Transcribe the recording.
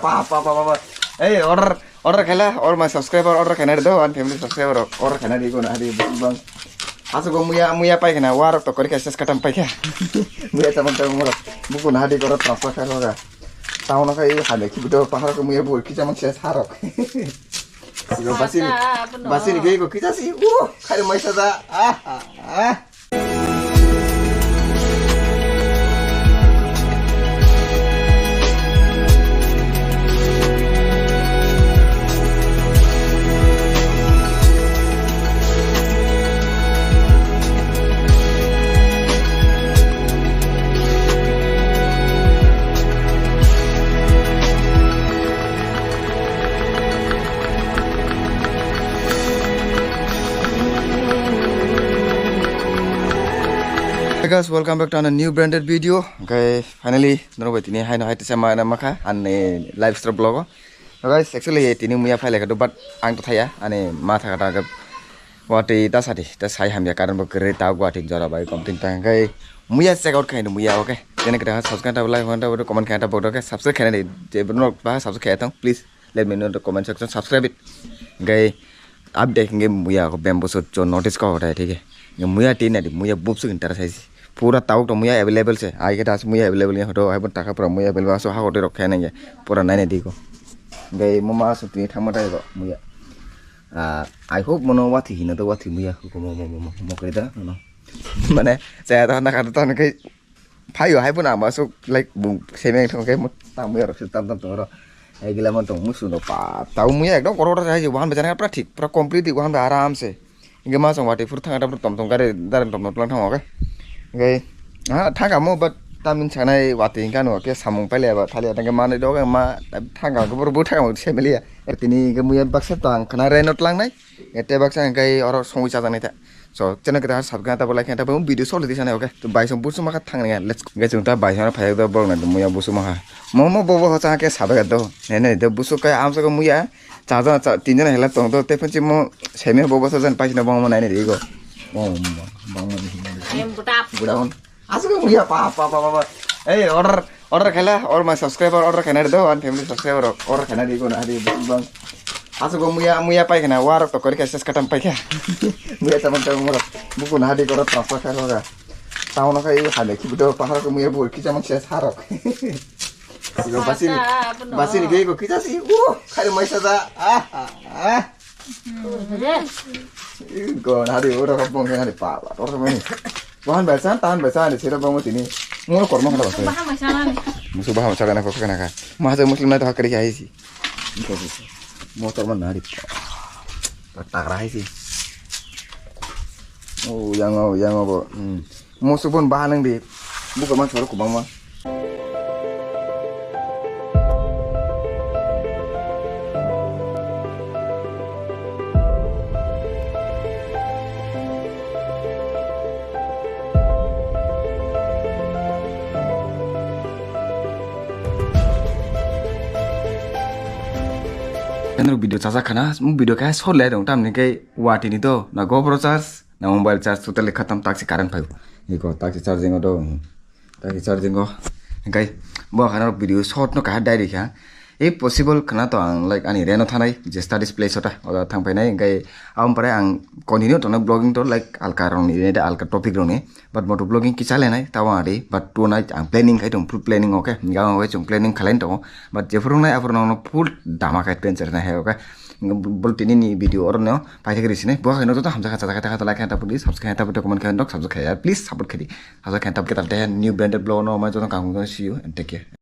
apa. Hey, order kala or my subscriber order kana do and family subscriber order kana di ko na di bang. Aso ko muya pai kana war to kori kases katam pai kya. Muya tamang tamang buku na di ko transfer karo ga. Tahu nak ini ada kita pahar ke muya bol kita macam sarok. Siapa basin gay ko kita sih. Kali mai sada. Hey guys, welcome back to a new branded video. Okay, finally, nobody ni hai no hai sama nama ka ane live stream blog. So guys, actually ini muya file ka but ang to thaya ane matha kata ka wati tasati tas hai ham ya karan bo kere ta gwa thik jara bai komtin ta kai muya check out kai no muya okay. Jene kita subscribe ta like ta comment kai ta bodo okay. Subscribe kai ne je no ba subscribe kai ta please let me know in the comment section subscribe it. Okay, update nge muya ko bamboo so jo notice ka hota hai theek hai. Muya tin adi muya boop su inter sai पूरा ताऊ तो मुया अवेलेबल से आगे टास मुया अवेलेबल है तो आइबन टाका पर मुया अवेलेबल सो हाकोटे रखे नहीं है पूरा नहीं देखो गई ममा सुतनी थमटा है मुया आई होप मनो वाथी हिना तो वाथी मुया को मो करिदा नो माने saya tahu nak ada tahu kai payo hai pun masuk like bung semeng thong kai tamu ya rasul tam toro ai gila mon tong musu no pa tahu muya ekdom korora sai wahan bejana pra ठीक pra complete wahan आराम से इंगे मा सं वाटी फुर थांगा तम तम गारे दारम तम तम थांगा okay okay thangka mo but tamin sanai wati kan oke samung pele ba thali atang mane do ma thangka ko buru thangka semeli tini kemudian baksa tang kana renot lang nai ete baksa kai oro songi cha jang ta so channel kita subscribe ta bolai kan ta video solo di sana oke to bai som busu maka thang ngai let's go chung ta bai sana phai da bor na muya busu maka mo bobo ho cha ke sabe ga do ne de busu kai am sa ko muya cha cha tin jana hela tong to te phanchi mo seme bobo sa jan pai na bang mo nai ne ri go bang Budahun. Asal kamu ya apa. Hey, order kala or my subscriber order kana do and family subscriber order kana di ko na di bang. Asal kamu muya pai kana war to kori kases katam pai kya. Muya tamang buku na di ko transfer karo ga. Tahu nak ini ada kita pahar ke muya bol kita macam sarok. Siapa basin gay ko kita sih. Kali mai sada. Còn hari orang kampung kan hari pala, orang mana? Bahan bahasa, tahan bahasa ni siapa bangun ini? Mula korma kan bahasa. Bahan masalah ni. Musuh bahan masalah nak kau nak? Masa Muslim nak hak kerja sih. Motor mana hari? Tak rahi sih. Oh, yang apa? Musuh pun bahan yang di bukan mana suara kubang mah. Kan video caca kana video kayak soleh dong tam nih kayak wati ini tuh na GoPro charge na mobile charge total khatam taksi karan payu ini kok taksi charging kok kayak buat kana video short no kayak dari ya possible kana to ang like ani reno thanai je studies place ota oda thang pai nai kayak am pare ang continue to na blogging to like alka rong ni da alka topic rong ni but moto blogging kisale nai tawa ade but to nai ang planning kai dong full planning okay ngam we chung planning khalen to but je furung nai afurong no full dama kai adventure na hai okay bol tini ni video or no pai thek risine bo kai no to hamja kata kata like kan ta please subscribe ta comment kan dok subscribe please support khadi subscribe ta kita new branded blog no ma to kang see you and take care